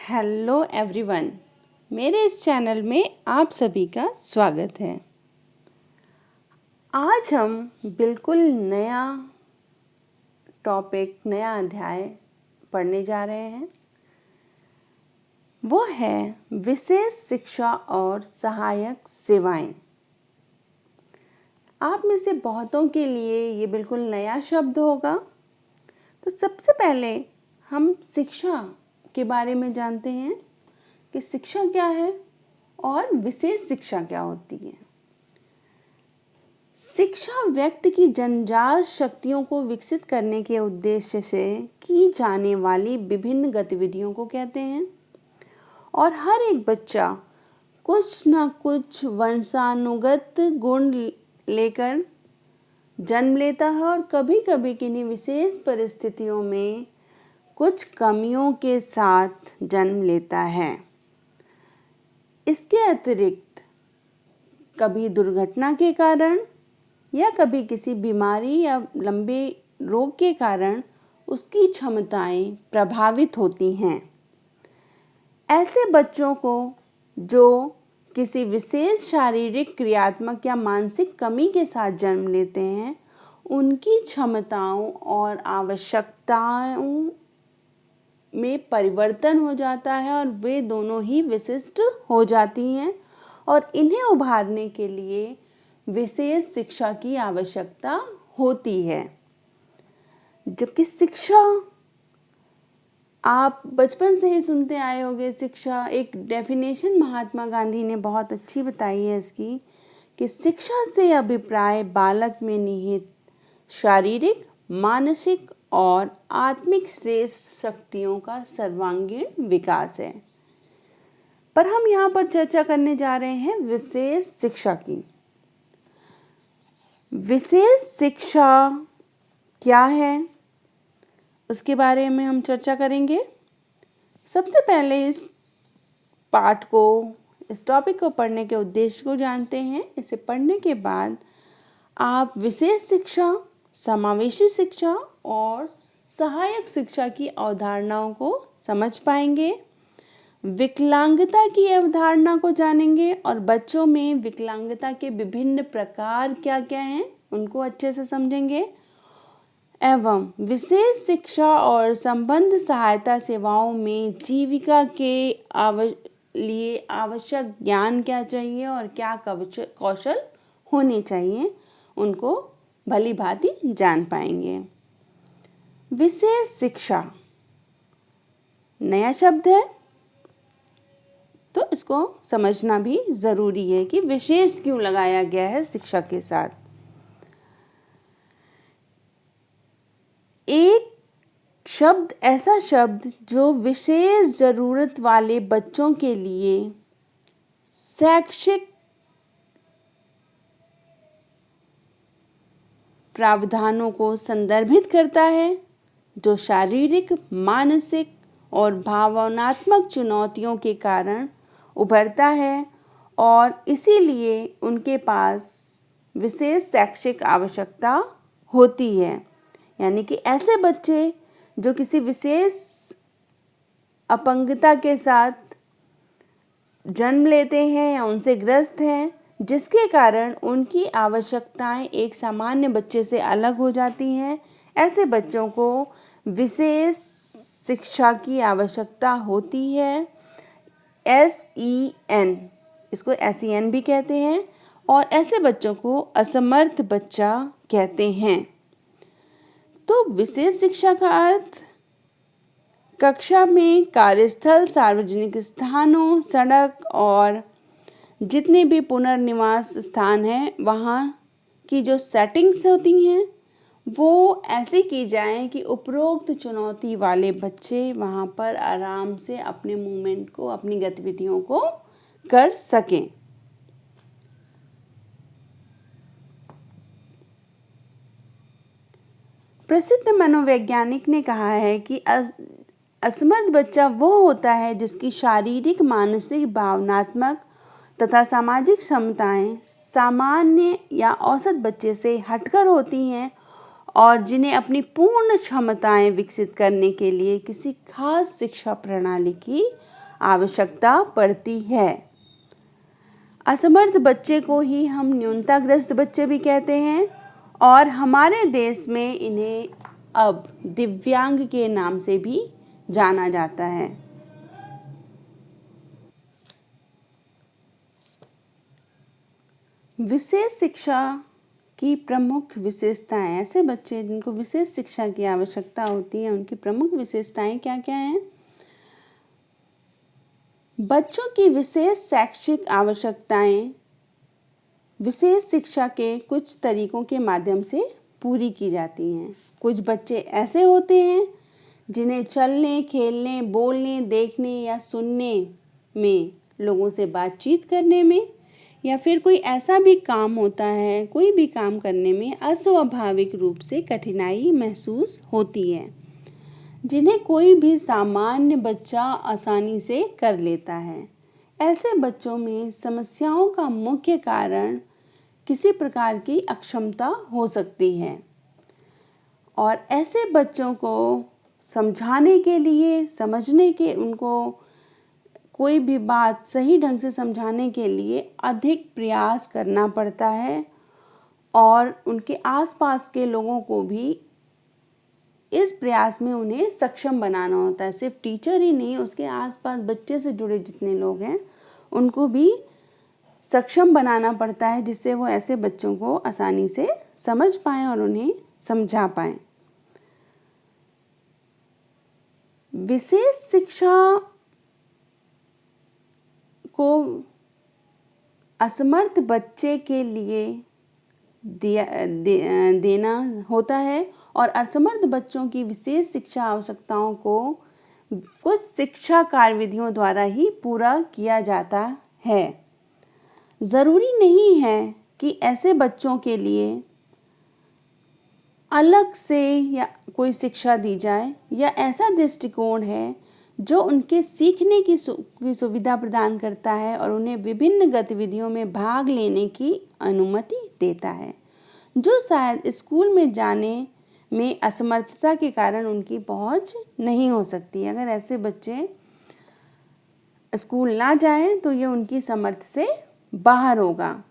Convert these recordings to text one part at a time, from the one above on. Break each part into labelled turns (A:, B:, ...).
A: Hello everyone, मेरे इस channel में आप सभी का स्वागत है। आज हम बिल्कुल नया टॉपिक, नया अध्याय पढ़ने जा रहे हैं। वो है विशेष शिक्षा और सहायक सेवाएं। आप में से बहुतों के लिए ये बिल्कुल नया शब्द होगा। तो सबसे पहले हम शिक्षा के बारे में जानते हैं कि शिक्षा क्या है और विशेष शिक्षा क्या होती है। शिक्षा व्यक्ति की जन्मजात शक्तियों को विकसित करने के उद्देश्य से की जाने वाली विभिन्न गतिविधियों को कहते हैं और हर एक बच्चा कुछ न कुछ वंशानुगत गुण लेकर जन्म लेता है और कभी-कभी किन्हीं विशेष परिस्थितियों में कुछ कमियों के साथ जन्म लेता है। इसके अतिरिक्त कभी दुर्घटना के कारण या कभी किसी बीमारी या लंबे रोग के कारण उसकी क्षमताएं प्रभावित होती हैं। ऐसे बच्चों को जो किसी विशेष शारीरिक, क्रियात्मक या मानसिक कमी के साथ जन्म लेते हैं, उनकी क्षमताओं और आवश्यकताओं में परिवर्तन हो जाता है और वे दोनों ही विशिष्ट हो जाती हैं और इन्हें उभारने के लिए विशेष शिक्षा की आवश्यकता होती है। जबकि शिक्षा आप बचपन से ही सुनते आए होंगे। शिक्षा एक डेफिनेशन महात्मा गांधी ने बहुत अच्छी बताई है इसकी, कि शिक्षा से अभिप्राय बालक में निहित शारीरिक, मानसिक और आत्मिक श्रेष्ठ शक्तियों का सर्वांगीण विकास है। पर हम यहाँ पर चर्चा करने जा रहे हैं विशेष शिक्षा की। विशेष शिक्षा क्या है, उसके बारे में हम चर्चा करेंगे। सबसे पहले इस पाठ को, इस टॉपिक को पढ़ने के उद्देश्य को जानते हैं। इसे पढ़ने के बाद आप विशेष शिक्षा, समावेशी शिक्षा और सहायक शिक्षा की अवधारणाओं को समझ पाएंगे, विकलांगता की अवधारणा को जानेंगे और बच्चों में विकलांगता के विभिन्न प्रकार क्या क्या हैं उनको अच्छे से समझेंगे एवं विशेष शिक्षा और संबंध सहायता सेवाओं में जीविका के लिए आवश्यक ज्ञान क्या चाहिए और क्या कौशल होने चाहिए उनको भली भांति जान पाएंगे। विशेष शिक्षा नया शब्द है, तो इसको समझना भी जरूरी है कि विशेष क्यों लगाया गया है शिक्षा के साथ। एक शब्द, ऐसा शब्द जो विशेष जरूरत वाले बच्चों के लिए शैक्षिक प्रावधानों को संदर्भित करता है, जो शारीरिक, मानसिक और भावनात्मक चुनौतियों के कारण उभरता है और इसीलिए उनके पास विशेष शैक्षिक आवश्यकता होती है। यानी कि ऐसे बच्चे जो किसी विशेष अपंगता के साथ जन्म लेते हैं या उनसे ग्रस्त हैं, जिसके कारण उनकी आवश्यकताएं एक सामान्य बच्चे से अलग हो जाती हैं, ऐसे बच्चों को विशेष शिक्षा की आवश्यकता होती है। SEN, इसको SEN भी कहते हैं और ऐसे बच्चों को असमर्थ बच्चा कहते हैं। तो विशेष शिक्षा का अर्थ कक्षा में, कार्यस्थल, सार्वजनिक स्थानों, सड़क और जितने भी पुनर्निवास स्थान हैं, वहाँ की जो सेटिंग्स होती हैं वो ऐसी की जाएं कि उपरोक्त चुनौती वाले बच्चे वहाँ पर आराम से अपने मूवमेंट को, अपनी गतिविधियों को कर सकें। प्रसिद्ध मनोवैज्ञानिक ने कहा है कि असमर्थ बच्चा वो होता है जिसकी शारीरिक, मानसिक, भावनात्मक तथा सामाजिक क्षमताएं सामान्य या औसत बच्चे से हटकर होती हैं और जिन्हें अपनी पूर्ण क्षमताएं विकसित करने के लिए किसी खास शिक्षा प्रणाली की आवश्यकता पड़ती है। असमर्थ बच्चे को ही हम न्यूनताग्रस्त बच्चे भी कहते हैं और हमारे देश में इन्हें अब दिव्यांग के नाम से भी जाना जाता है। विशेष शिक्षा की प्रमुख विशेषताएं, ऐसे बच्चे जिनको विशेष शिक्षा की आवश्यकता होती है उनकी प्रमुख विशेषताएं क्या क्या हैं? बच्चों की विशेष शैक्षिक आवश्यकताएं विशेष शिक्षा के कुछ तरीकों के माध्यम से पूरी की जाती हैं। कुछ बच्चे ऐसे होते हैं जिन्हें चलने, खेलने, बोलने, देखने या सुनने में, लोगों से बातचीत करने में या फिर कोई ऐसा भी काम होता है, कोई भी काम करने में अस्वाभाविक रूप से कठिनाई महसूस होती है, जिन्हें कोई भी सामान्य बच्चा आसानी से कर लेता है। ऐसे बच्चों में समस्याओं का मुख्य कारण किसी प्रकार की अक्षमता हो सकती है और ऐसे बच्चों को समझाने के लिए, समझने के, उनको कोई भी बात सही ढंग से समझाने के लिए अधिक प्रयास करना पड़ता है और उनके आसपास के लोगों को भी इस प्रयास में उन्हें सक्षम बनाना होता है। सिर्फ टीचर ही नहीं, उसके आसपास बच्चे से जुड़े जितने लोग हैं उनको भी सक्षम बनाना पड़ता है, जिससे वो ऐसे बच्चों को आसानी से समझ पाएं और उन्हें समझा पाएं। विशेष शिक्षा को असमर्थ बच्चे के लिए देना होता है और असमर्थ बच्चों की विशेष शिक्षा आवश्यकताओं को कुछ शिक्षा कार्यविधियों द्वारा ही पूरा किया जाता है। ज़रूरी नहीं है कि ऐसे बच्चों के लिए अलग से या कोई शिक्षा दी जाए या ऐसा दृष्टिकोण है जो उनके सीखने की सुविधा प्रदान करता है और उन्हें विभिन्न गतिविधियों में भाग लेने की अनुमति देता है, जो शायद स्कूल में जाने में असमर्थता के कारण उनकी पहुंच नहीं हो सकती। अगर ऐसे बच्चे स्कूल ना जाएं तो ये उनकी समर्थ से बाहर होगा।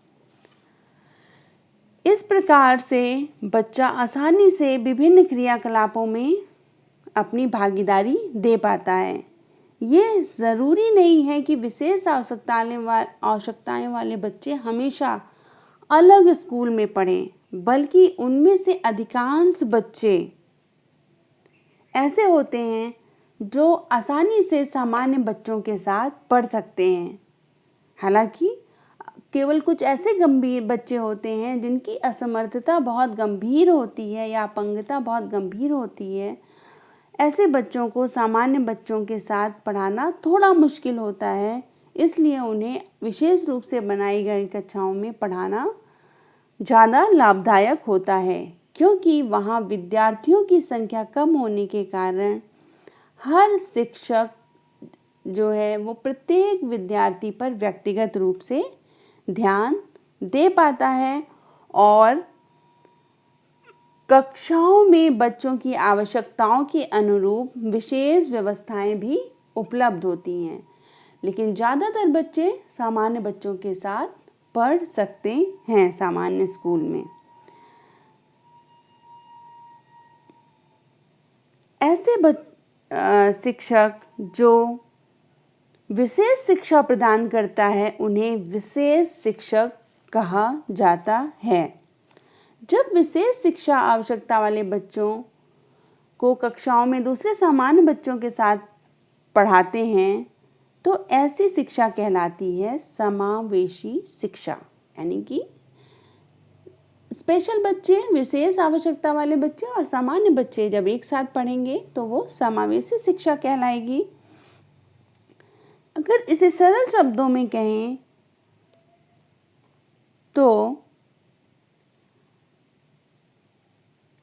A: इस प्रकार से बच्चा आसानी से विभिन्न क्रियाकलापों में अपनी भागीदारी दे पाता है। ये ज़रूरी नहीं है कि विशेष आवश्यकताएं वाले बच्चे हमेशा अलग स्कूल में पढ़ें, बल्कि उनमें से अधिकांश बच्चे ऐसे होते हैं जो आसानी से सामान्य बच्चों के साथ पढ़ सकते हैं। हालांकि केवल कुछ ऐसे गंभीर बच्चे होते हैं जिनकी असमर्थता बहुत गंभीर होती है या अपंगता बहुत गंभीर होती है। ऐसे बच्चों को सामान्य बच्चों के साथ पढ़ाना थोड़ा मुश्किल होता है, इसलिए उन्हें विशेष रूप से बनाई गई कक्षाओं में पढ़ाना ज़्यादा लाभदायक होता है, क्योंकि वहाँ विद्यार्थियों की संख्या कम होने के कारण हर शिक्षक जो है वो प्रत्येक विद्यार्थी पर व्यक्तिगत रूप से ध्यान दे पाता है और कक्षाओं में बच्चों की आवश्यकताओं के अनुरूप विशेष व्यवस्थाएं भी उपलब्ध होती हैं। लेकिन ज़्यादातर बच्चे सामान्य बच्चों के साथ पढ़ सकते हैं सामान्य स्कूल में। ऐसे शिक्षक जो विशेष शिक्षा प्रदान करता है उन्हें विशेष शिक्षक कहा जाता है। जब विशेष शिक्षा आवश्यकता वाले बच्चों को कक्षाओं में दूसरे सामान्य बच्चों के साथ पढ़ाते हैं तो ऐसी शिक्षा कहलाती है समावेशी शिक्षा, यानी कि स्पेशल बच्चे, विशेष आवश्यकता वाले बच्चे और सामान्य बच्चे जब एक साथ पढ़ेंगे तो वो समावेशी शिक्षा कहलाएगी। अगर इसे सरल शब्दों में कहें तो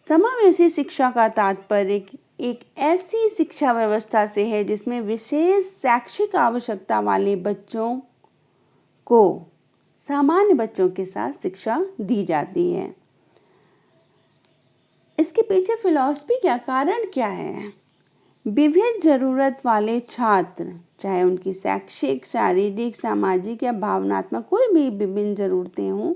A: समावेशी शिक्षा का तात्पर्य एक ऐसी शिक्षा व्यवस्था से है जिसमें विशेष शैक्षिक आवश्यकता वाले बच्चों को सामान्य बच्चों के साथ शिक्षा दी जाती है। इसके पीछे फिलॉसफी क्या, कारण क्या है? विविध ज़रूरत वाले छात्र, चाहे उनकी शैक्षिक, शारीरिक, सामाजिक या भावनात्मक कोई भी विभिन्न ज़रूरतें हों,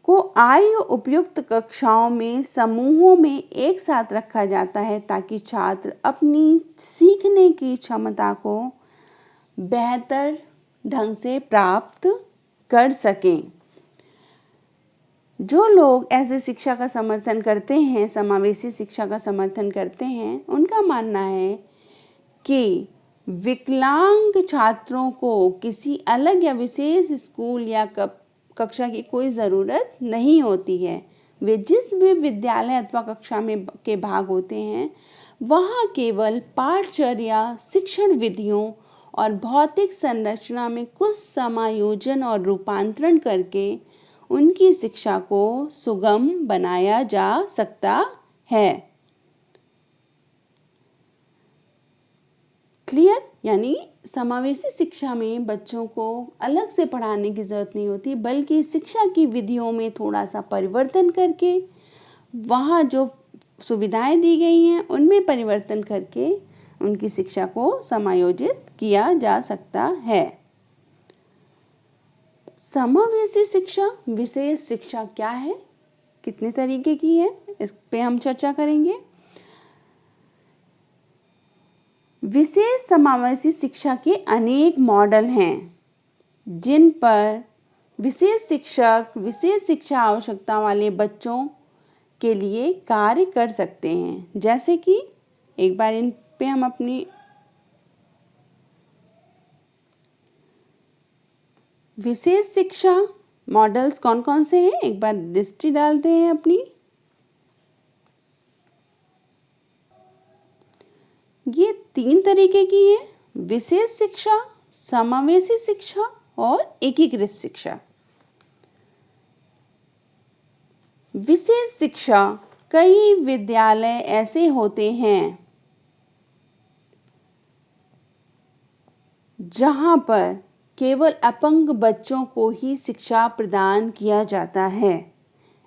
A: को आयु उपयुक्त कक्षाओं में समूहों में एक साथ रखा जाता है ताकि छात्र अपनी सीखने की क्षमता को बेहतर ढंग से प्राप्त कर सकें। जो लोग ऐसे शिक्षा का समर्थन करते हैं, समावेशी शिक्षा का समर्थन करते हैं, उनका मानना है कि विकलांग छात्रों को किसी अलग या विशेष स्कूल या कक्षा की कोई ज़रूरत नहीं होती है। वे जिस भी विद्यालय अथवा कक्षा में के भाग होते हैं, वहाँ केवल पाठचर्या, शिक्षण विधियों और भौतिक संरचना में कुछ समायोजन और रूपांतरण करके उनकी शिक्षा को सुगम बनाया जा सकता है। क्लियर? यानी समावेशी शिक्षा में बच्चों को अलग से पढ़ाने की ज़रूरत नहीं होती, बल्कि शिक्षा की विधियों में थोड़ा सा परिवर्तन करके, वहाँ जो सुविधाएं दी गई हैं उनमें परिवर्तन करके उनकी शिक्षा को समायोजित किया जा सकता है। समावेशी शिक्षा, विशेष शिक्षा क्या है, कितने तरीके की है, इस पे हम चर्चा करेंगे। विशेष समावेशी शिक्षा के अनेक मॉडल हैं जिन पर विशेष शिक्षक विशेष शिक्षा आवश्यकता वाले बच्चों के लिए कार्य कर सकते हैं। जैसे कि एक बार इन पे हम अपनी विशेष शिक्षा मॉडल्स कौन कौन से हैं एक बार दृष्टि डालते हैं अपनी। ये 3 तरीके की है: विशेष शिक्षा, समावेशी शिक्षा और एकीकृत शिक्षा। विशेष शिक्षा, कई विद्यालय ऐसे होते हैं जहां पर केवल अपंग बच्चों को ही शिक्षा प्रदान किया जाता है।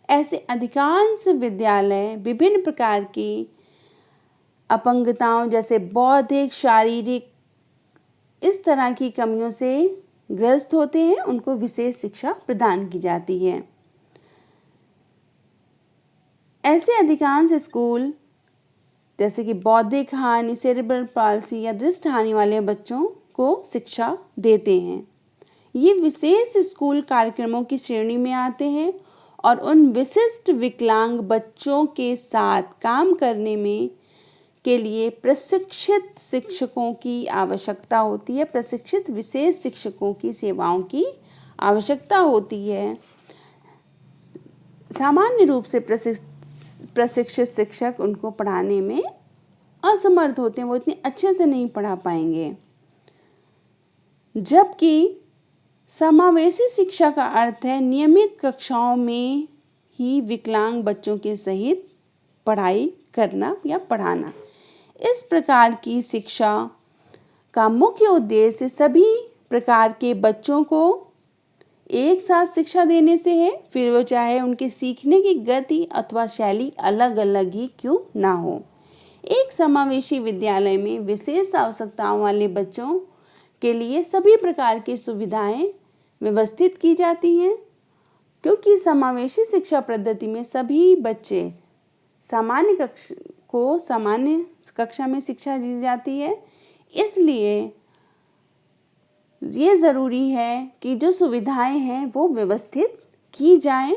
A: ऐसे अधिकांश विद्यालय विभिन्न प्रकार की अपंगताओं जैसे बौद्धिक, शारीरिक, इस तरह की कमियों से ग्रस्त होते हैं, उनको विशेष शिक्षा प्रदान की जाती है। ऐसे अधिकांश स्कूल जैसे कि बौद्धिक हानि, सेरेब्रल पाल्सी या दृष्टि हानि वाले बच्चों को शिक्षा देते हैं। ये विशेष स्कूल कार्यक्रमों की श्रेणी में आते हैं और उन विशिष्ट विकलांग बच्चों के साथ काम करने में के लिए प्रशिक्षित शिक्षकों की आवश्यकता होती है। प्रशिक्षित विशेष शिक्षकों की सेवाओं की आवश्यकता होती है। सामान्य रूप से प्रशिक्षित शिक्षक उनको पढ़ाने में असमर्थ होते हैं, वो इतने अच्छे से नहीं पढ़ा पाएंगे। जबकि समावेशी शिक्षा का अर्थ है नियमित कक्षाओं में ही विकलांग बच्चों के सहित पढ़ाई करना या पढ़ाना। इस प्रकार की शिक्षा का मुख्य उद्देश्य सभी प्रकार के बच्चों को एक साथ शिक्षा देने से है, फिर वो चाहे उनके सीखने की गति अथवा शैली अलग अलग ही क्यों ना हो। एक समावेशी विद्यालय में विशेष आवश्यकताओं वाले बच्चों के लिए सभी प्रकार की सुविधाएं व्यवस्थित की जाती हैं। क्योंकि समावेशी शिक्षा पद्धति में सभी बच्चे सामान्य कक्षा में शिक्षा दी जाती है, इसलिए ये ज़रूरी है कि जो सुविधाएं हैं वो व्यवस्थित की जाएं।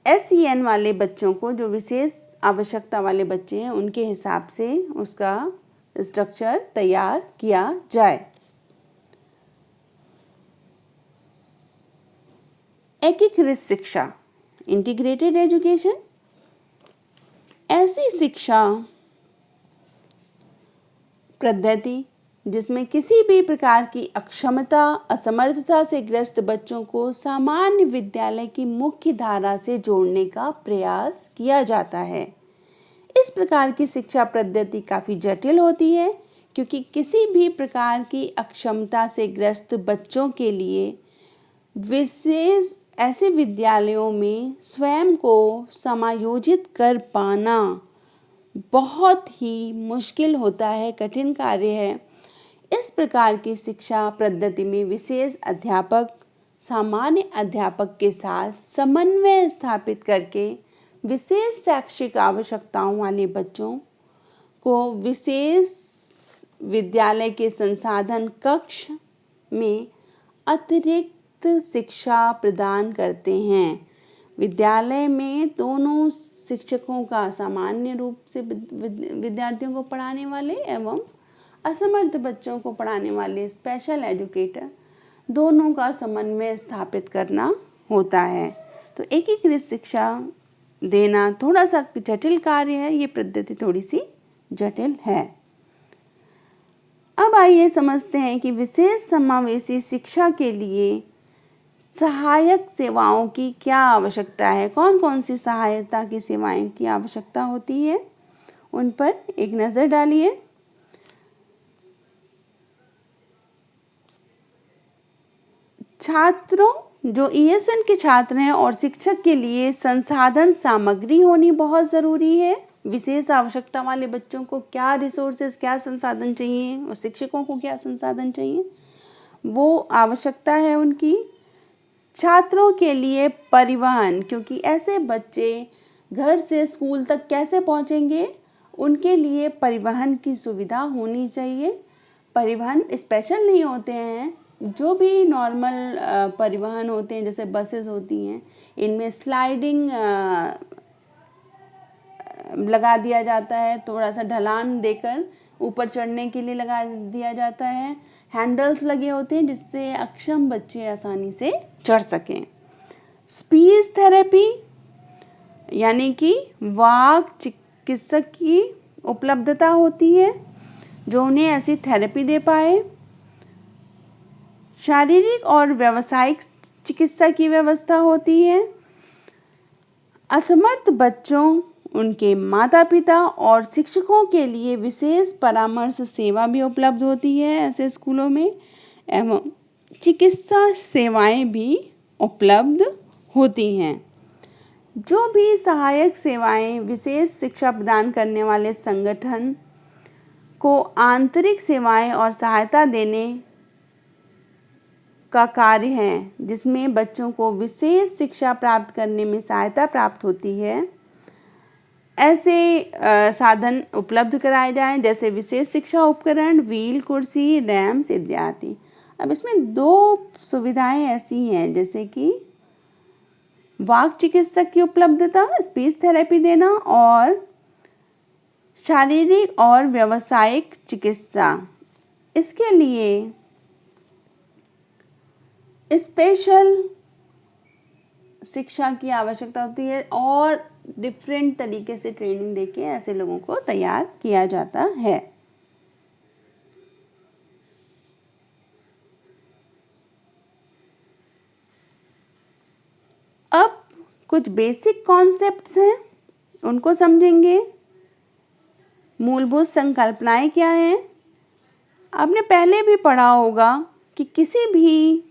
A: SEN वाले बच्चों को, जो विशेष आवश्यकता वाले बच्चे हैं, उनके हिसाब से उसका स्ट्रक्चर तैयार किया जाए। एकीकृत शिक्षा, इंटीग्रेटेड एजुकेशन, ऐसी शिक्षा पद्धति जिसमें किसी भी प्रकार की अक्षमता, असमर्थता से ग्रस्त बच्चों को सामान्य विद्यालय की मुख्य धारा से जोड़ने का प्रयास किया जाता है। इस प्रकार की शिक्षा पद्धति काफ़ी जटिल होती है, क्योंकि किसी भी प्रकार की अक्षमता से ग्रस्त बच्चों के लिए विशेष ऐसे विद्यालयों में स्वयं को समायोजित कर पाना बहुत ही मुश्किल होता है, कठिन कार्य है। इस प्रकार की शिक्षा पद्धति में विशेष अध्यापक सामान्य अध्यापक के साथ समन्वय स्थापित करके विशेष शैक्षिक आवश्यकताओं वाले बच्चों को विशेष विद्यालय के संसाधन कक्ष में अतिरिक्त शिक्षा प्रदान करते हैं। विद्यालय में दोनों शिक्षकों का सामान्य रूप से विद्यार्थियों को पढ़ाने वाले एवं असमर्थ बच्चों को पढ़ाने वाले स्पेशल एजुकेटर दोनों का समन्वय स्थापित करना होता है। तो एकीकृत शिक्षा देना थोड़ा सा जटिल कार्य है, ये पद्धति थोड़ी सी जटिल है। अब आइए समझते हैं कि विशेष समावेशी शिक्षा के लिए सहायक सेवाओं की क्या आवश्यकता है, कौन कौन सी सहायता की सेवाएं की आवश्यकता होती है, उन पर एक नज़र डालिए। छात्रों जो ESN के छात्र हैं और शिक्षक के लिए संसाधन सामग्री होनी बहुत ज़रूरी है। विशेष आवश्यकता वाले बच्चों को क्या रिसोर्सेज, क्या संसाधन चाहिए और शिक्षकों को क्या संसाधन चाहिए, वो आवश्यकता है उनकी। छात्रों के लिए परिवहन, क्योंकि ऐसे बच्चे घर से स्कूल तक कैसे पहुंचेंगे, उनके लिए परिवहन की सुविधा होनी चाहिए। परिवहन स्पेशल नहीं होते हैं, जो भी नॉर्मल परिवहन होते हैं जैसे बसेस होती हैं, इनमें स्लाइडिंग लगा दिया जाता है, थोड़ा सा ढलान देकर ऊपर चढ़ने के लिए लगा दिया जाता है। हैंडल्स लगे होते हैं जिससे अक्षम बच्चे आसानी से चढ़ सकें। स्पीच थेरेपी यानी कि वाक चिकित्सक की उपलब्धता होती है जो उन्हें ऐसी थेरेपी दे पाए। शारीरिक और व्यावसायिक चिकित्सा की व्यवस्था होती है। असमर्थ बच्चों, उनके माता पिता और शिक्षकों के लिए विशेष परामर्श सेवा भी उपलब्ध होती है ऐसे स्कूलों में, एवं चिकित्सा सेवाएं भी उपलब्ध होती हैं। जो भी सहायक सेवाएं विशेष शिक्षा प्रदान करने वाले संगठन को आंतरिक सेवाएं और सहायता देने का कार्य है, जिसमें बच्चों को विशेष शिक्षा प्राप्त करने में सहायता प्राप्त होती है, ऐसे साधन उपलब्ध कराए जाएं, जैसे विशेष शिक्षा उपकरण, व्हील, कुर्सी, रैम्स इत्यादि। अब इसमें दो सुविधाएं ऐसी हैं जैसे कि वाक चिकित्सक की उपलब्धता, स्पीच थेरेपी देना, और शारीरिक और व्यावसायिक चिकित्सा। इसके लिए स्पेशल शिक्षा की आवश्यकता होती है और डिफरेंट तरीके से ट्रेनिंग देके ऐसे लोगों को तैयार किया जाता है। अब कुछ बेसिक कॉन्सेप्ट्स हैं, उनको समझेंगे। मूलभूत संकल्पनाएं क्या हैं? आपने पहले भी पढ़ा होगा कि किसी भी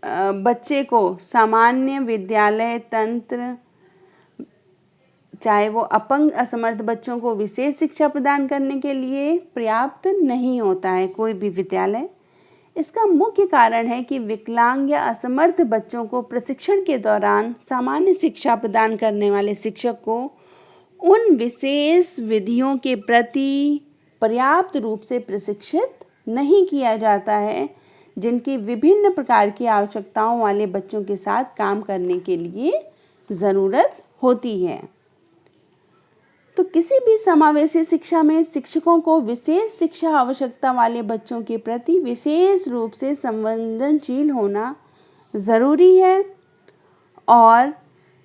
A: बच्चे को सामान्य विद्यालय तंत्र, चाहे वो अपंग असमर्थ बच्चों को विशेष शिक्षा प्रदान करने के लिए पर्याप्त नहीं होता है कोई भी विद्यालय। इसका मुख्य कारण है कि विकलांग या असमर्थ बच्चों को प्रशिक्षण के दौरान सामान्य शिक्षा प्रदान करने वाले शिक्षक को उन विशेष विधियों के प्रति पर्याप्त रूप से प्रशिक्षित नहीं किया जाता है जिनकी विभिन्न प्रकार की आवश्यकताओं वाले बच्चों के साथ काम करने के लिए ज़रूरत होती है। तो किसी भी समावेशी शिक्षा में शिक्षकों को विशेष शिक्षा आवश्यकता वाले बच्चों के प्रति विशेष रूप से संवेदनशील होना ज़रूरी है और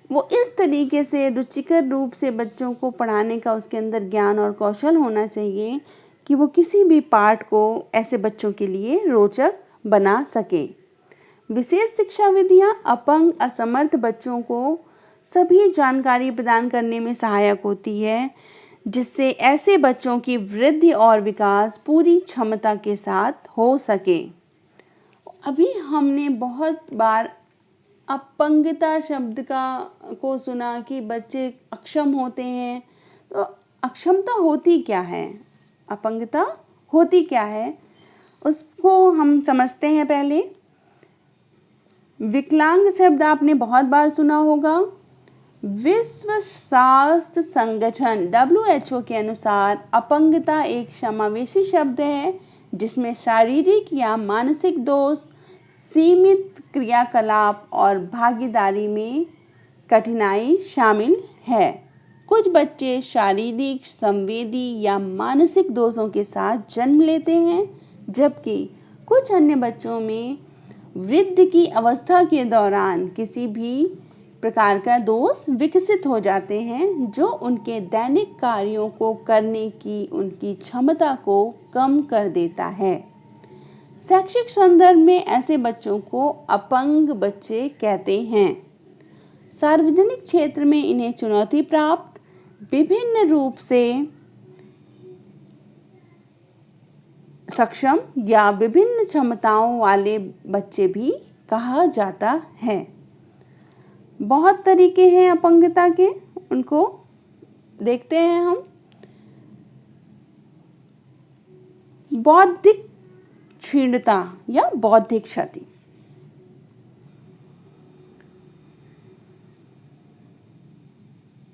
A: वो इस तरीके से रुचिकर रूप से बच्चों को पढ़ाने का उसके अंदर ज्ञान और कौशल होना चाहिए कि वो किसी भी पाठ को ऐसे बच्चों के लिए रोचक बना सके। विशेष शिक्षा विधियाँ अपंग असमर्थ बच्चों को सभी जानकारी प्रदान करने में सहायक होती है जिससे ऐसे बच्चों की वृद्धि और विकास पूरी क्षमता के साथ हो सके। अभी हमने बहुत बार अपंगता शब्द को सुना कि बच्चे अक्षम होते हैं, तो अक्षमता होती क्या है, अपंगता होती क्या है, उसको हम समझते हैं पहले। विकलांग शब्द आपने बहुत बार सुना होगा। विश्व स्वास्थ्य संगठन WHO के अनुसार अपंगता एक समावेशी शब्द है जिसमें शारीरिक या मानसिक दोष, सीमित क्रियाकलाप और भागीदारी में कठिनाई शामिल है। कुछ बच्चे शारीरिक, संवेदी या मानसिक दोषों के साथ जन्म लेते हैं, जबकि कुछ अन्य बच्चों में वृद्धि की अवस्था के दौरान किसी भी प्रकार का दोष विकसित हो जाते हैं जो उनके दैनिक कार्यों को करने की उनकी क्षमता को कम कर देता है। शैक्षिक संदर्भ में ऐसे बच्चों को अपंग बच्चे कहते हैं। सार्वजनिक क्षेत्र में इन्हें चुनौती प्राप्त, विभिन्न रूप से सक्षम या विभिन्न क्षमताओं वाले बच्चे भी कहा जाता है। बहुत तरीके हैं अपंगता के, उनको देखते हैं हम। बौद्धिक क्षीणता या बौद्धिक क्षति।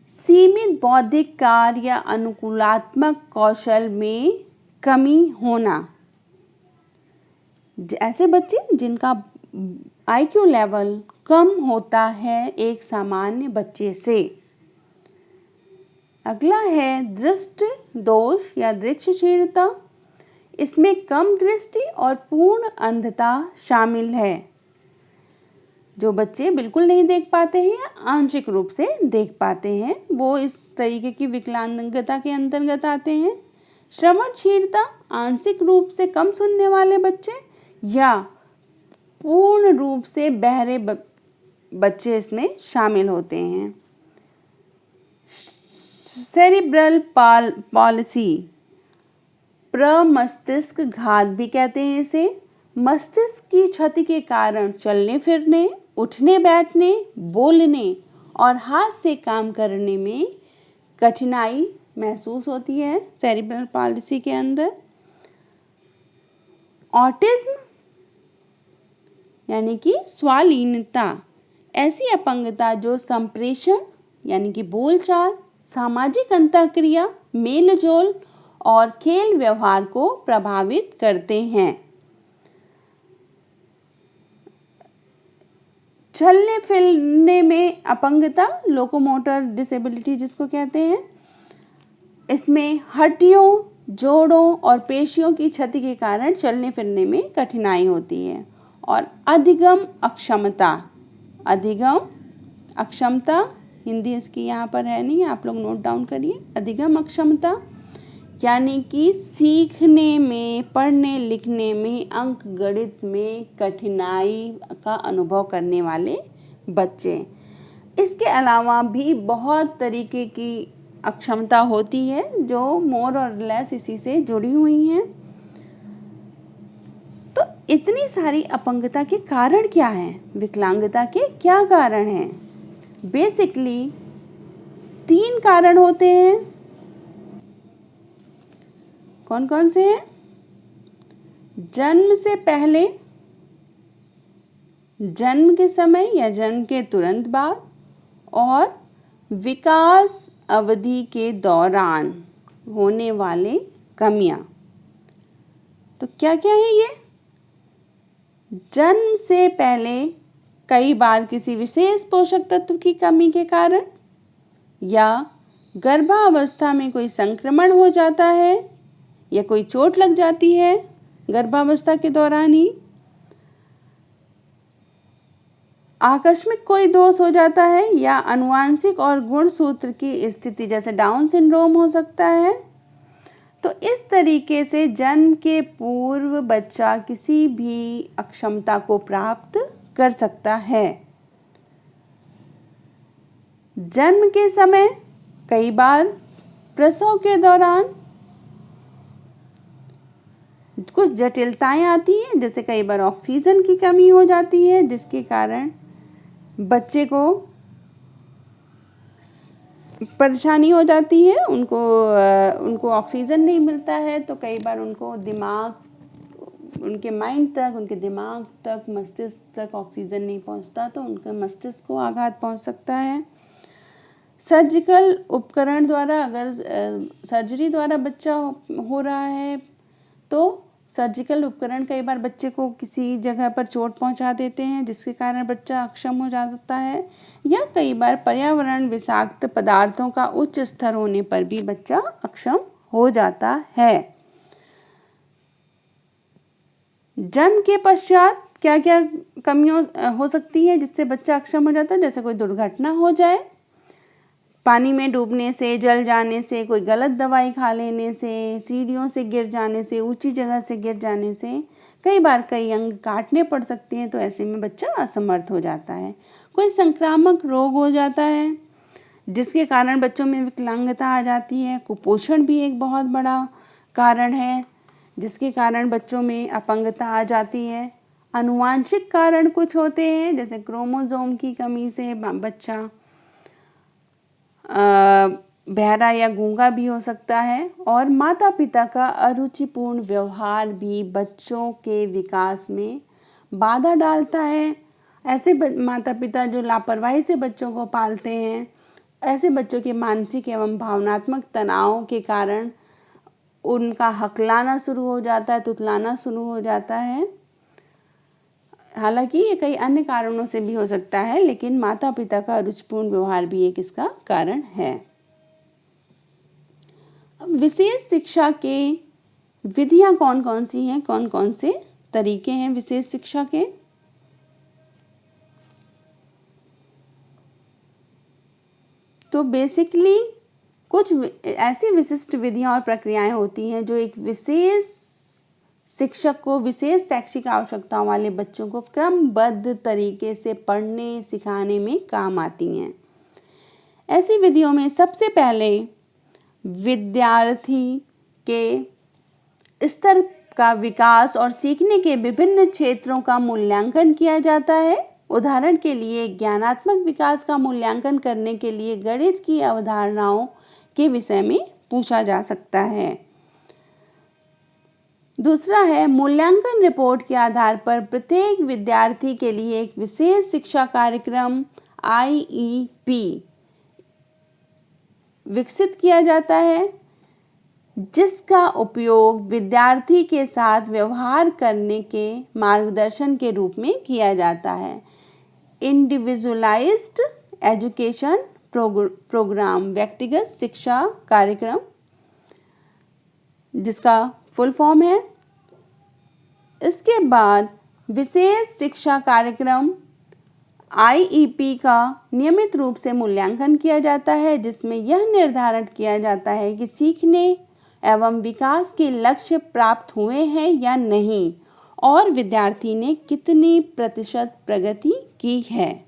A: सीमित बौद्धिक कार्य या अनुकूलात्मक कौशल में कमी होना। ऐसे बच्चे जिनका IQ लेवल कम होता है एक सामान्य बच्चे से। अगला है दृष्टि दोष या दृष्टिहीनता। इसमें कम दृष्टि और पूर्ण अंधता शामिल है। जो बच्चे बिल्कुल नहीं देख पाते हैं या आंशिक रूप से देख पाते हैं, वो इस तरीके की विकलांगता के अंतर्गत आते हैं। श्रवणशीलता, आंशिक रूप से कम सुनने वाले बच्चे या पूर्ण रूप से बहरे बच्चे इसमें शामिल होते हैं। सेरिब्रल पॉलिसी, प्रमस्तिष्क घात भी कहते हैं इसे। मस्तिष्क की क्षति के कारण चलने फिरने, उठने बैठने, बोलने और हाथ से काम करने में कठिनाई महसूस होती है सेरिब्रल पॉलिसी के अंदर। ऑटिज्म यानी कि स्वालीनता, ऐसी अपंगता जो संप्रेषण यानी कि बोलचाल, सामाजिक अंतःक्रिया, मेलजोल और खेल व्यवहार को प्रभावित करते हैं। चलने फिरने में अपंगता, लोकोमोटर डिसेबिलिटी जिसको कहते हैं, इसमें हड्डियों, जोड़ों और पेशियों की क्षति के कारण चलने फिरने में कठिनाई होती है। और अधिगम अक्षमता, अधिगम अक्षमता हिंदी इसकी यहाँ पर है नहीं, आप लोग नोट डाउन करिए। अधिगम अक्षमता यानी कि सीखने में, पढ़ने लिखने में, अंक गणित में कठिनाई का अनुभव करने वाले बच्चे। इसके अलावा भी बहुत तरीके की अक्षमता होती है जो मोर और लेस इसी से जुड़ी हुई हैं। तो इतनी सारी अपंगता के कारण क्या हैं? विकलांगता के क्या कारण हैं? बेसिकली 3 कारण होते हैं। कौन कौन से हैं? जन्म से पहले, जन्म के समय या जन्म के तुरंत बाद, और विकास अवधि के दौरान होने वाले कमियां। तो क्या क्या है ये? जन्म से पहले कई बार किसी विशेष पोषक तत्व की कमी के कारण, या गर्भावस्था में कोई संक्रमण हो जाता है, या कोई चोट लग जाती है गर्भावस्था के दौरान ही, आकस्मिक कोई दोष हो जाता है, या आनुवांशिक और गुणसूत्र की स्थिति जैसे डाउन सिंड्रोम हो सकता है। तो इस तरीके से जन्म के पूर्व बच्चा किसी भी अक्षमता को प्राप्त कर सकता है। जन्म के समय, कई बार प्रसव के दौरान कुछ जटिलताएं आती हैं, जैसे कई बार ऑक्सीजन की कमी हो जाती है जिसके कारण बच्चे को परेशानी हो जाती है, उनको ऑक्सीजन नहीं मिलता है, तो कई बार उनको उनके माइंड तक, उनके दिमाग तक, मस्तिष्क तक ऑक्सीजन नहीं पहुंचता, तो उनके मस्तिष्क को आघात पहुंच सकता है। सर्जिकल उपकरण द्वारा, अगर सर्जरी द्वारा बच्चा हो रहा है तो सर्जिकल उपकरण कई बार बच्चे को किसी जगह पर चोट पहुंचा देते हैं, जिसके कारण बच्चा अक्षम हो जाता है, या कई बार पर्यावरण विषाक्त पदार्थों का उच्च स्तर होने पर भी बच्चा अक्षम हो जाता है। जन्म के पश्चात क्या क्या कमियां हो सकती है जिससे बच्चा अक्षम हो जाता है? जैसे कोई दुर्घटना हो जाए, पानी में डूबने से, जल जाने से, कोई गलत दवाई खा लेने से, सीढ़ियों से गिर जाने से, ऊंची जगह से गिर जाने से, कई बार कई अंग काटने पड़ सकते हैं, तो ऐसे में बच्चा असमर्थ हो जाता है। कोई संक्रामक रोग हो जाता है जिसके कारण बच्चों में विकलांगता आ जाती है। कुपोषण भी एक बहुत बड़ा कारण है जिसके कारण बच्चों में अपंगता आ जाती है। आनुवांशिक कारण कुछ होते हैं, जैसे क्रोमोसोम की कमी से बच्चा बहरा या गूंगा भी हो सकता है, और माता पिता का अरुचिपूर्ण व्यवहार भी बच्चों के विकास में बाधा डालता है। ऐसे माता पिता जो लापरवाही से बच्चों को पालते हैं, ऐसे बच्चों के मानसिक एवं भावनात्मक तनाव के कारण उनका हकलाना शुरू हो जाता है, तुतलाना शुरू हो जाता है। हालांकि ये कई अन्य कारणों से भी हो सकता है, लेकिन माता पिता का रुचिपूर्ण व्यवहार भी एक इसका कारण है। विशेष शिक्षा के विधियां कौन कौन सी हैं, कौन कौन से तरीके हैं विशेष शिक्षा के? तो बेसिकली कुछ ऐसी विशिष्ट विधियां और प्रक्रियाएं होती हैं जो एक विशेष शिक्षक को विशेष शैक्षिक आवश्यकताओं वाले बच्चों को क्रमबद्ध तरीके से पढ़ने सिखाने में काम आती हैं। ऐसी विधियों में सबसे पहले विद्यार्थी के स्तर का विकास और सीखने के विभिन्न क्षेत्रों का मूल्यांकन किया जाता है। उदाहरण के लिए ज्ञानात्मक विकास का मूल्यांकन करने के लिए गणित की अवधारणाओं के विषय में पूछा जा सकता है। दूसरा है, मूल्यांकन रिपोर्ट के आधार पर प्रत्येक विद्यार्थी के लिए एक विशेष शिक्षा कार्यक्रम IEP विकसित किया जाता है, जिसका उपयोग विद्यार्थी के साथ व्यवहार करने के मार्गदर्शन के रूप में किया जाता है। इंडिविजुअलाइज्ड एजुकेशन प्रोग्राम, व्यक्तिगत शिक्षा कार्यक्रम, जिसका फुल फॉर्म है। इसके बाद विशेष शिक्षा कार्यक्रम IEP का नियमित रूप से मूल्यांकन किया जाता है, जिसमें यह निर्धारण किया जाता है कि सीखने एवं विकास के लक्ष्य प्राप्त हुए हैं या नहीं, और विद्यार्थी ने कितनी प्रतिशत प्रगति की है।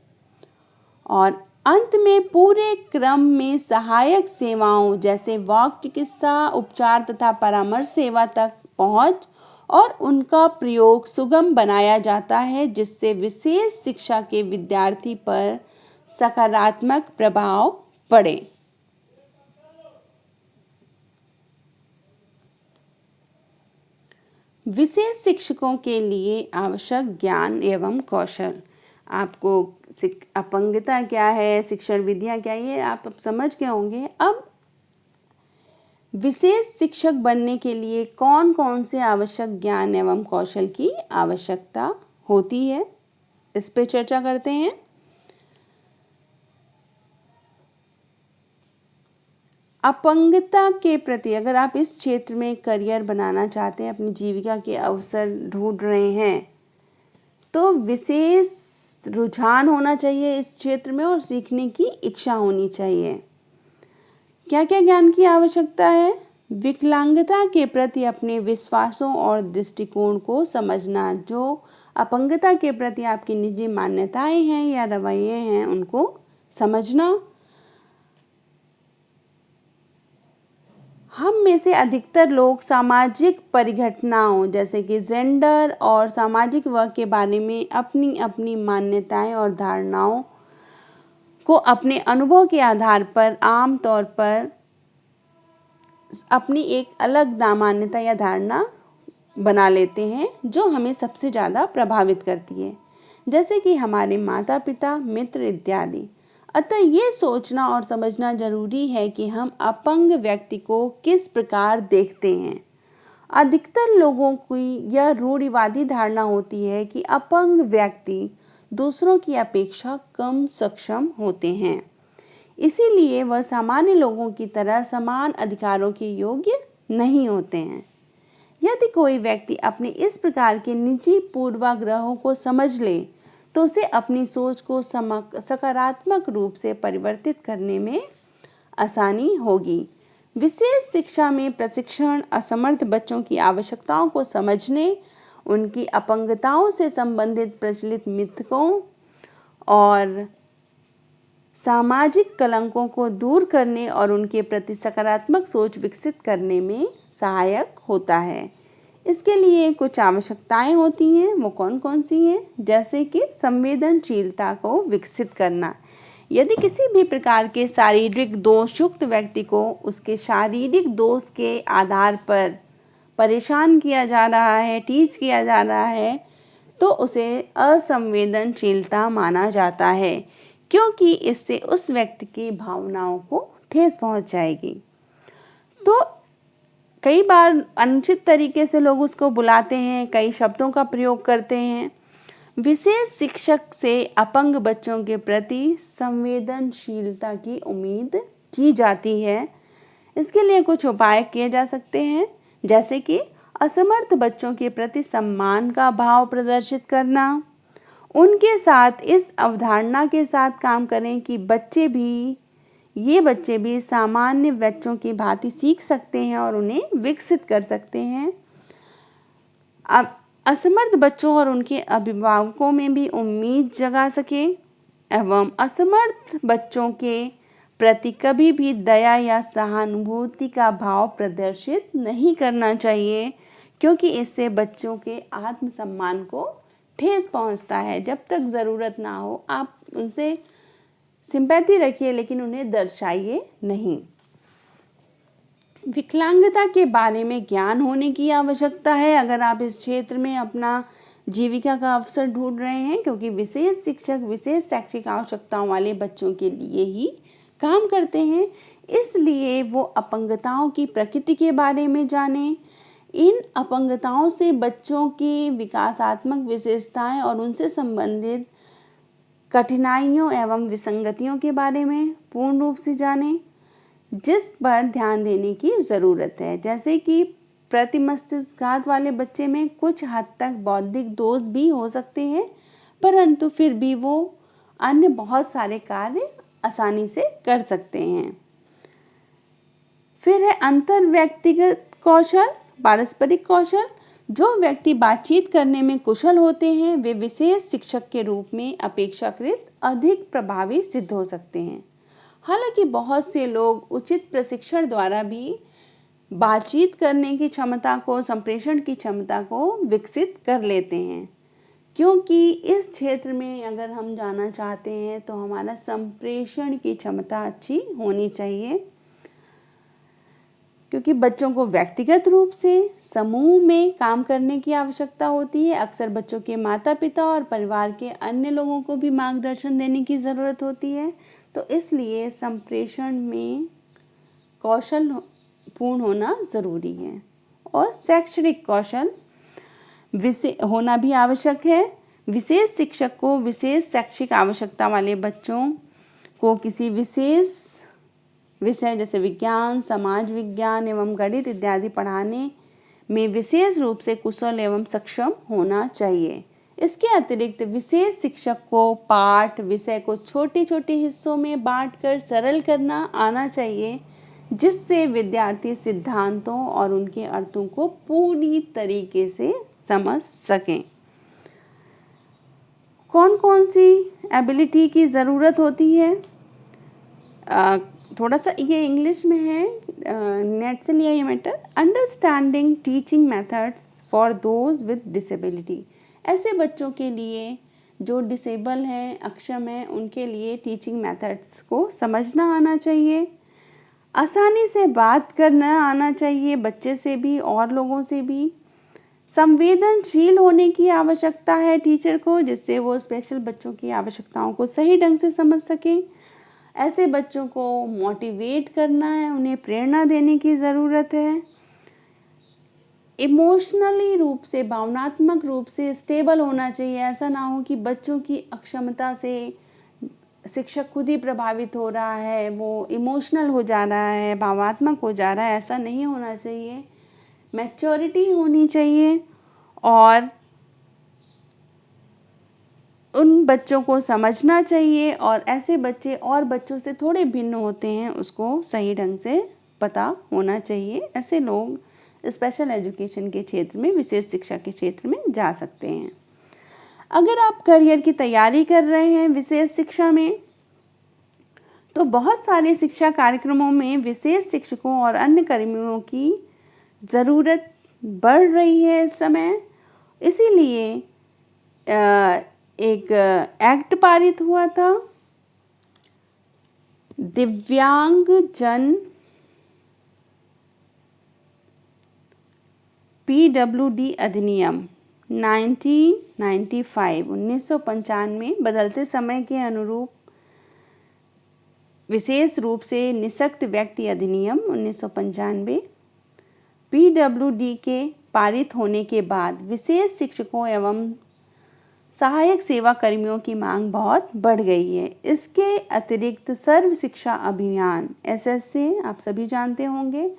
A: और अंत में पूरे क्रम में सहायक सेवाओं जैसे वाक चिकित्सा, उपचार तथा परामर्श सेवा तक पहुंच और उनका प्रयोग सुगम बनाया जाता है, जिससे विशेष शिक्षा के विद्यार्थी पर सकारात्मक प्रभाव पड़े। विशेष शिक्षकों के लिए आवश्यक ज्ञान एवं कौशल। आपको अपंगता क्या है, शिक्षण विधियां क्या है, ये आप अब समझ गए होंगे। अब विशेष शिक्षक बनने के लिए कौन कौन से आवश्यक ज्ञान एवं कौशल की आवश्यकता होती है, इस पे चर्चा करते हैं। अपंगता के प्रति अगर आप इस क्षेत्र में करियर बनाना चाहते हैं, अपनी जीविका के अवसर ढूंढ रहे हैं, तो विशेष रुझान होना चाहिए इस क्षेत्र में और सीखने की इच्छा होनी चाहिए। क्या क्या ज्ञान की आवश्यकता है? विकलांगता के प्रति अपने विश्वासों और दृष्टिकोण को समझना, जो अपंगता के प्रति आपकी निजी मान्यताएं हैं या रवैये हैं, उनको समझना। हम में से अधिकतर लोग सामाजिक परिघटनाओं जैसे कि जेंडर और सामाजिक वर्ग के बारे में अपनी अपनी मान्यताएं और धारणाओं को अपने अनुभव के आधार पर आम तौर पर अपनी एक अलग मान्यता या धारणा बना लेते हैं जो हमें सबसे ज़्यादा प्रभावित करती है, जैसे कि हमारे माता पिता, मित्र इत्यादि। अतः ये सोचना और समझना जरूरी है कि हम अपंग व्यक्ति को किस प्रकार देखते हैं। अधिकतर लोगों की यह रूढ़िवादी धारणा होती है कि अपंग व्यक्ति दूसरों की अपेक्षा कम सक्षम होते हैं, इसीलिए वह सामान्य लोगों की तरह समान अधिकारों के योग्य नहीं होते हैं। यदि कोई व्यक्ति अपने इस प्रकार के निजी पूर्वाग्रहों को समझ ले तो उसे अपनी सोच को सकारात्मक रूप से परिवर्तित करने में आसानी होगी। विशेष शिक्षा में प्रशिक्षण असमर्थ बच्चों की आवश्यकताओं को समझने, उनकी अपंगताओं से संबंधित प्रचलित मिथकों और सामाजिक कलंकों को दूर करने और उनके प्रति सकारात्मक सोच विकसित करने में सहायक होता है। इसके लिए कुछ आवश्यकताएं होती हैं, वो कौन कौन सी हैं? जैसे कि संवेदनशीलता को विकसित करना। यदि किसी भी प्रकार के शारीरिक दोष युक्त व्यक्ति को उसके शारीरिक दोष के आधार पर परेशान किया जा रहा है, टीज किया जा रहा है, तो उसे असंवेदनशीलता माना जाता है, क्योंकि इससे उस व्यक्ति की भावनाओं को ठेस पहुंच जाएगी। तो कई बार अनुचित तरीके से लोग उसको बुलाते हैं, कई शब्दों का प्रयोग करते हैं। विशेष शिक्षक से अपंग बच्चों के प्रति संवेदनशीलता की उम्मीद की जाती है। इसके लिए कुछ उपाय किए जा सकते हैं, जैसे कि असमर्थ बच्चों के प्रति सम्मान का भाव प्रदर्शित करना, उनके साथ इस अवधारणा के साथ काम करें कि ये बच्चे भी सामान्य बच्चों की भांति सीख सकते हैं और उन्हें विकसित कर सकते हैं। अब असमर्थ बच्चों और उनके अभिभावकों में भी उम्मीद जगा सके एवं असमर्थ बच्चों के प्रति कभी भी दया या सहानुभूति का भाव प्रदर्शित नहीं करना चाहिए, क्योंकि इससे बच्चों के आत्मसम्मान को ठेस पहुंचता है। जब तक ज़रूरत ना हो आप उनसे सिंपैथी रखिए, लेकिन उन्हें दर्शाइए नहीं। विकलांगता के बारे में ज्ञान होने की आवश्यकता है अगर आप इस क्षेत्र में अपना जीविका का अवसर ढूंढ रहे हैं, क्योंकि विशेष शिक्षक विशेष शैक्षिक आवश्यकताओं वाले बच्चों के लिए ही काम करते हैं। इसलिए वो अपंगताओं की प्रकृति के बारे में जानें, इन अपंगताओं से बच्चों की विकासात्मक विशेषताएं और उनसे संबंधित कठिनाइयों एवं विसंगतियों के बारे में पूर्ण रूप से जानें, जिस पर ध्यान देने की ज़रूरत है। जैसे कि प्रतिमस्तिष्कघात वाले बच्चे में कुछ हद तक बौद्धिक दोष भी हो सकते हैं, परंतु फिर भी वो अन्य बहुत सारे कार्य आसानी से कर सकते हैं। फिर है अंतर व्यक्तिगत कौशल, पारस्परिक कौशल। जो व्यक्ति बातचीत करने में कुशल होते हैं वे विशेष शिक्षक के रूप में अपेक्षाकृत अधिक प्रभावी सिद्ध हो सकते हैं। हालांकि बहुत से लोग उचित प्रशिक्षण द्वारा भी बातचीत करने की क्षमता को, संप्रेषण की क्षमता को विकसित कर लेते हैं, क्योंकि इस क्षेत्र में अगर हम जाना चाहते हैं तो हमारा संप्रेषण की क्षमता अच्छी होनी चाहिए, क्योंकि बच्चों को व्यक्तिगत रूप से समूह में काम करने की आवश्यकता होती है। अक्सर बच्चों के माता पिता और परिवार के अन्य लोगों को भी मार्गदर्शन देने की ज़रूरत होती है। तो इसलिए संप्रेषण में कौशल पूर्ण होना ज़रूरी है और शैक्षणिक कौशल होना भी आवश्यक है। विशेष शिक्षक को विशेष शैक्षिक आवश्यकता वाले बच्चों को किसी विशेष विषय जैसे विज्ञान, समाज विज्ञान एवं गणित इत्यादि पढ़ाने में विशेष रूप से कुशल एवं सक्षम होना चाहिए। इसके अतिरिक्त विशेष शिक्षक को पाठ विषय को छोटे छोटे हिस्सों में बांटकर सरल करना आना चाहिए, जिससे विद्यार्थी सिद्धांतों और उनके अर्थों को पूरी तरीके से समझ सकें। कौन कौन सी एबिलिटी की ज़रूरत होती है? थोड़ा सा ये इंग्लिश में है, नेट से लिया ये matter. Understanding teaching methods for those with disability. ऐसे बच्चों के लिए जो डिसेबल हैं, अक्षम हैं, उनके लिए टीचिंग मेथड्स को समझना आना चाहिए। आसानी से बात करना आना चाहिए, बच्चे से भी और लोगों से भी। संवेदनशील होने की आवश्यकता है टीचर को, जिससे वो स्पेशल बच्चों की आवश्यकताओं को सही ढंग से समझ सकें। ऐसे बच्चों को मोटिवेट करना है, उन्हें प्रेरणा देने की ज़रूरत है। इमोशनली रूप से, भावनात्मक रूप से स्टेबल होना चाहिए। ऐसा ना हो कि बच्चों की अक्षमता से शिक्षक खुद ही प्रभावित हो रहा है, वो इमोशनल हो जा रहा है, भावात्मक हो जा रहा है। ऐसा नहीं होना चाहिए। मैच्योरिटी होनी चाहिए और उन बच्चों को समझना चाहिए, और ऐसे बच्चे और बच्चों से थोड़े भिन्न होते हैं उसको सही ढंग से पता होना चाहिए। ऐसे लोग स्पेशल एजुकेशन के क्षेत्र में, विशेष शिक्षा के क्षेत्र में जा सकते हैं। अगर आप करियर की तैयारी कर रहे हैं विशेष शिक्षा में, तो बहुत सारे शिक्षा कार्यक्रमों में विशेष शिक्षकों और अन्य कर्मियों की ज़रूरत बढ़ रही है इस समय। इसीलिए एक एक्ट पारित हुआ था, दिव्यांग जन PWD अधिनियम 1995 बदलते समय के अनुरूप विशेष रूप से निःशक्त व्यक्ति अधिनियम 1995 PWD के पारित होने के बाद विशेष शिक्षकों एवं सहायक सेवा कर्मियों की मांग बहुत बढ़ गई है। इसके अतिरिक्त सर्व शिक्षा अभियान SSA आप सभी जानते होंगे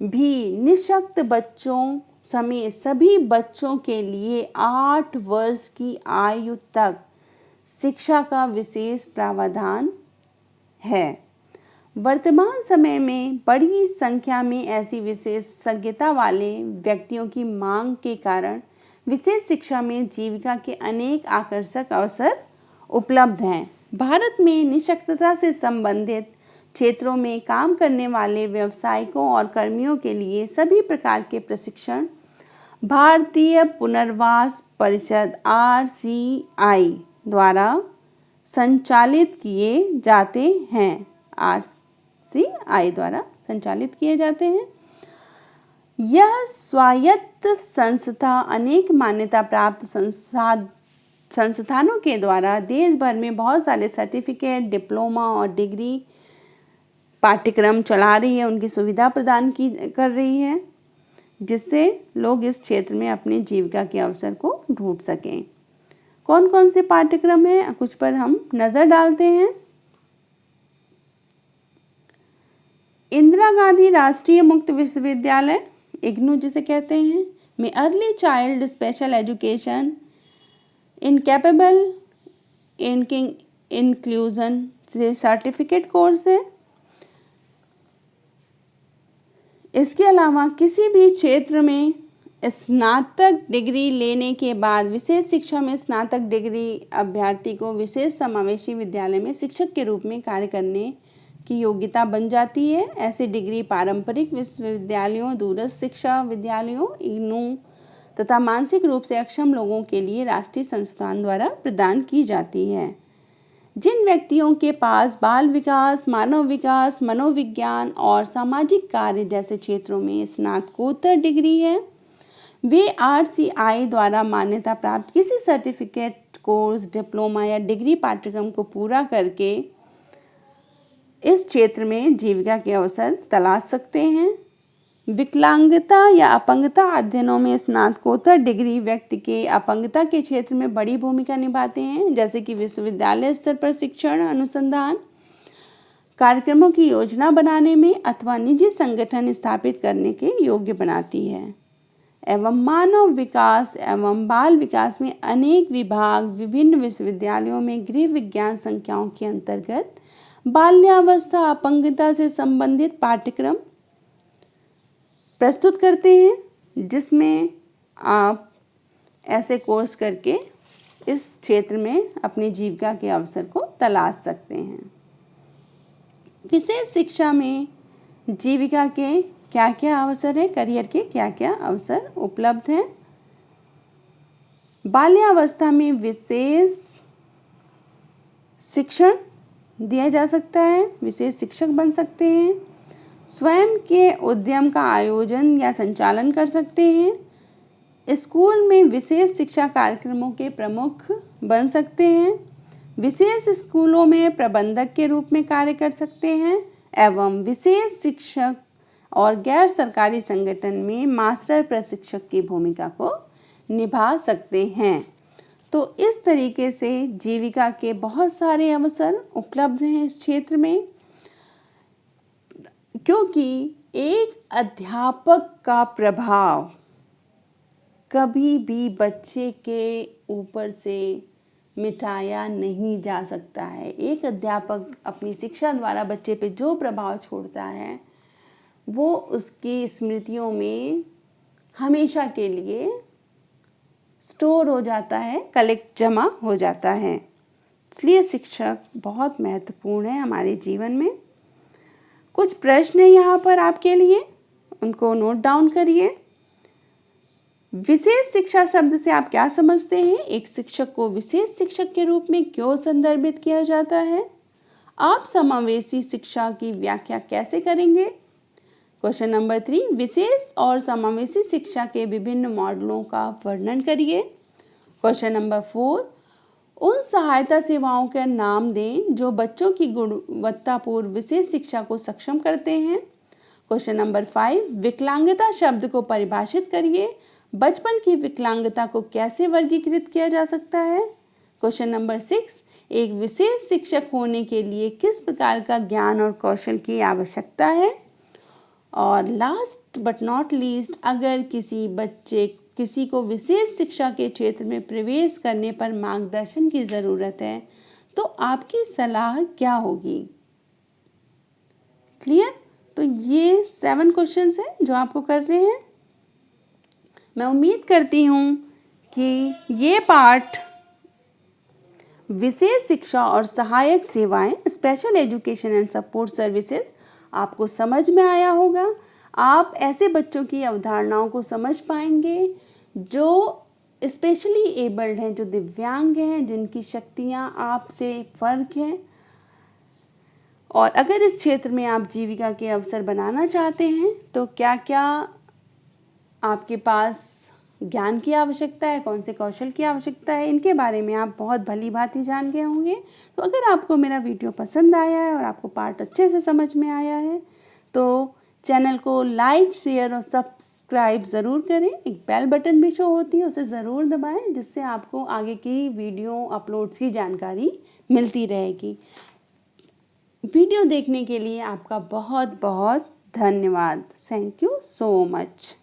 A: भी निःशक्त बच्चों समेत सभी बच्चों के लिए 8 वर्ष की आयु तक शिक्षा का विशेष प्रावधान है। वर्तमान समय में बड़ी संख्या में ऐसी विशेषज्ञता वाले व्यक्तियों की मांग के कारण विशेष शिक्षा में जीविका के अनेक आकर्षक अवसर उपलब्ध हैं। भारत में निःशक्तता से संबंधित क्षेत्रों में काम करने वाले व्यवसायिकों और कर्मियों के लिए सभी प्रकार के प्रशिक्षण भारतीय पुनर्वास परिषद RCI द्वारा संचालित किए जाते हैं। RCI द्वारा संचालित किए जाते हैं। यह स्वायत्त संस्था अनेक मान्यता प्राप्त संस्थानों के द्वारा देश भर में बहुत सारे सर्टिफिकेट, डिप्लोमा और डिग्री पाठ्यक्रम चला रही है, उनकी सुविधा प्रदान कर रही है, जिससे लोग इस क्षेत्र में अपनी जीविका के अवसर को ढूंढ सकें। कौन कौन से पाठ्यक्रम हैं, कुछ पर हम नज़र डालते हैं। इंदिरा गांधी राष्ट्रीय मुक्त विश्वविद्यालय, IGNOU जिसे कहते हैं, में early child special education incapable inclusion से सर्टिफिकेट कोर्स है। इसके अलावा किसी भी क्षेत्र में स्नातक डिग्री लेने के बाद विशेष शिक्षा में स्नातक डिग्री अभ्यर्थी को विशेष समावेशी विद्यालय में शिक्षक के रूप में कार्य करने की योग्यता बन जाती है। ऐसी डिग्री पारंपरिक विश्वविद्यालयों, दूरस्थ शिक्षा विद्यालयों, IGNOU तथा मानसिक रूप से अक्षम लोगों के लिए राष्ट्रीय संस्थान द्वारा प्रदान की जाती है। जिन व्यक्तियों के पास बाल विकास, मानव विकास, मनोविज्ञान और सामाजिक कार्य जैसे क्षेत्रों में स्नातकोत्तर डिग्री है, वे RCI द्वारा मान्यता प्राप्त किसी सर्टिफिकेट कोर्स, डिप्लोमा या डिग्री पाठ्यक्रम को पूरा करके इस क्षेत्र में जीविका के अवसर तलाश सकते हैं। विकलांगता या अपंगता अध्ययनों में स्नातकोत्तर डिग्री व्यक्ति के अपंगता के क्षेत्र में बड़ी भूमिका निभाते हैं, जैसे कि विश्वविद्यालय स्तर पर शिक्षण अनुसंधान कार्यक्रमों की योजना बनाने में अथवा निजी संगठन स्थापित करने के योग्य बनाती है। एवं मानव विकास एवं बाल विकास में अनेक विभाग विभिन्न विश्वविद्यालयों में गृह विज्ञान संख्याओं के अंतर्गत बाल्यावस्था अपंगता से संबंधित पाठ्यक्रम प्रस्तुत करते हैं, जिसमें आप ऐसे कोर्स करके इस क्षेत्र में अपनी जीविका के अवसर को तलाश सकते हैं। विशेष शिक्षा में जीविका के क्या क्या अवसर है, करियर के क्या क्या अवसर उपलब्ध हैं। बाल्यावस्था में विशेष शिक्षण दिया जा सकता है, विशेष शिक्षक बन सकते हैं। स्वयं के उद्यम का आयोजन या संचालन कर सकते हैं। स्कूल में विशेष शिक्षा कार्यक्रमों के प्रमुख बन सकते हैं। विशेष स्कूलों में प्रबंधक के रूप में कार्य कर सकते हैं एवं विशेष शिक्षक और गैर सरकारी संगठन में मास्टर प्रशिक्षक की भूमिका को निभा सकते हैं। तो इस तरीके से जीविका के बहुत सारे अवसर उपलब्ध हैं इस क्षेत्र में, क्योंकि एक अध्यापक का प्रभाव कभी भी बच्चे के ऊपर से मिटाया नहीं जा सकता है। एक अध्यापक अपनी शिक्षा द्वारा बच्चे पे जो प्रभाव छोड़ता है वो उसकी स्मृतियों में हमेशा के लिए स्टोर हो जाता है, कलेक्ट जमा हो जाता है। इसलिए शिक्षक बहुत महत्वपूर्ण है हमारे जीवन में। कुछ प्रश्न है यहाँ पर आपके लिए, उनको नोट डाउन करिए। विशेष शिक्षा शब्द से आप क्या समझते हैं? एक शिक्षक को विशेष शिक्षक के रूप में क्यों संदर्भित किया जाता है? आप समावेशी शिक्षा की व्याख्या कैसे करेंगे? क्वेश्चन नंबर 3, विशेष और समावेशी शिक्षा के विभिन्न मॉडलों का वर्णन करिए। क्वेश्चन नंबर 4, उन सहायता सेवाओं के नाम दें जो बच्चों की गुणवत्तापूर्ण विशेष शिक्षा को सक्षम करते हैं। क्वेश्चन नंबर 5, विकलांगता शब्द को परिभाषित करिए। बचपन की विकलांगता को कैसे वर्गीकृत किया जा सकता है? क्वेश्चन नंबर 6, एक विशेष शिक्षक होने के लिए किस प्रकार का ज्ञान और कौशल की आवश्यकता है? और लास्ट बट नॉट लीस्ट, अगर किसी को विशेष शिक्षा के क्षेत्र में प्रवेश करने पर मार्गदर्शन की ज़रूरत है तो आपकी सलाह क्या होगी? क्लियर? तो ये 7 क्वेश्चंस हैं जो आपको कर रहे हैं। मैं उम्मीद करती हूँ कि ये पार्ट विशेष शिक्षा और सहायक सेवाएं, special education and support services आपको समझ में आया होगा। आप ऐसे बच्चों की अवधारणाओं को समझ पाएंगे जो स्पेशली एबल्ड हैं, जो दिव्यांग हैं, जिनकी शक्तियां आपसे फ़र्क हैं। और अगर इस क्षेत्र में आप जीविका के अवसर बनाना चाहते हैं तो क्या क्या आपके पास ज्ञान की आवश्यकता है, कौन से कौशल की आवश्यकता है, इनके बारे में आप बहुत भली भांति जान गए होंगे। तो अगर आपको मेरा वीडियो पसंद आया है और आपको पार्ट अच्छे से समझ में आया है तो चैनल को लाइक, शेयर और सब्सक्राइब ज़रूर करें। एक बेल बटन भी शो होती है, उसे ज़रूर दबाएं, जिससे आपको आगे की वीडियो अपलोड्स की जानकारी मिलती रहेगी। वीडियो देखने के लिए आपका बहुत बहुत धन्यवाद। Thank you so much.